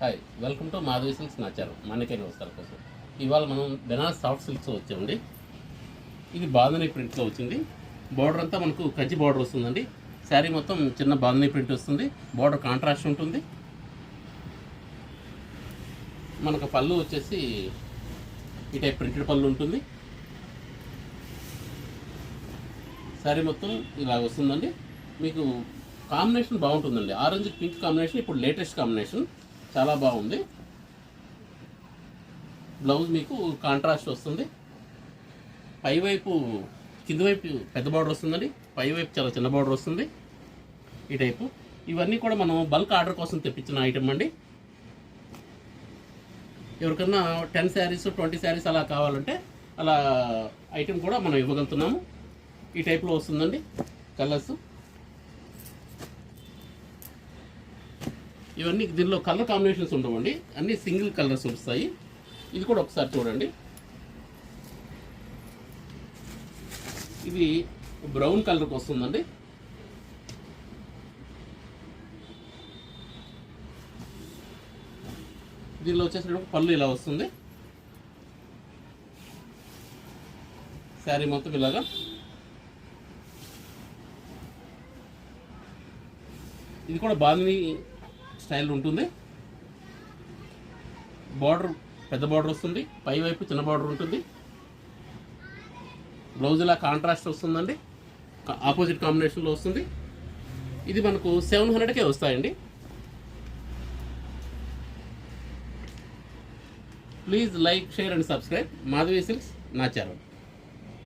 Hi, welcome to Madhavi silks Nacharam మాణిక్య వస్త్రాల కోసం. ఇవాళ మనం బెనారస్ సాఫ్ట్ సిల్క్స్ వచ్చామండి. ఇది బాంధనీ ప్రింట్లో వచ్చింది. బార్డర్ అంతా మనకు కంచి బార్డర్ వస్తుందండి. శారీ మొత్తం చిన్న బాంధనీ ప్రింట్ వస్తుంది. బార్డర్ కాంట్రాస్ట్ ఉంటుంది. మనకు పళ్ళు వచ్చేసి ఈ టైప్ ప్రింటెడ్ పళ్ళు ఉంటుంది. శారీ మొత్తం ఇలా వస్తుందండి. మీకు కాంబినేషన్ బాగుంటుందండి. ఆరెంజ్ పింక్ కాంబినేషన్ ఇప్పుడు లేటెస్ట్ కాంబినేషన్, చాలా బాగుంది. బ్లౌజ్ మీకు కాంట్రాస్ట్ వస్తుంది. పైవైపు కింద వైపు పెద్ద బార్డర్ వస్తుందండి, పైవైపు చాలా చిన్న బార్డర్ వస్తుంది. ఈ టైపు ఇవన్నీ కూడా మనం బల్క్ ఆర్డర్ కోసం తెప్పించిన ఐటమ్ అండి. ఎవరికన్నా 10 శారీస్ 20 శారీస్ అలా కావాలంటే అలా ఐటమ్ కూడా మనం ఇవ్వగలుగుతున్నాము. ఈ టైప్లో వస్తుందండి. కలర్స్ ఇవన్నీ దీనిలో కలర్ కాంబినేషన్స్ ఉండవండి, అన్నీ సింగిల్ కలర్స్ వస్తాయి. ఇది కూడా ఒకసారి చూడండి. ఇది బ్రౌన్ కలర్కి వస్తుందండి. దీనిలో వచ్చేసరికి పళ్ళు ఇలా వస్తుంది. శారీ మొత్తం ఇలాగా ఇది కూడా బాంధనీ స్టైల్ ఉంటుంది. బార్డర్ పెద్ద బార్డర్ వస్తుంది, పైవైపు చిన్న బార్డర్ ఉంటుంది. బ్లౌజ్ ఇలా కాంట్రాస్ట్ వస్తుందండి, ఆపోజిట్ కాంబినేషన్లో వస్తుంది. ఇది మనకు 700కే వస్తాయండి. Please like, share and subscribe. Madhavi silks Nacharam.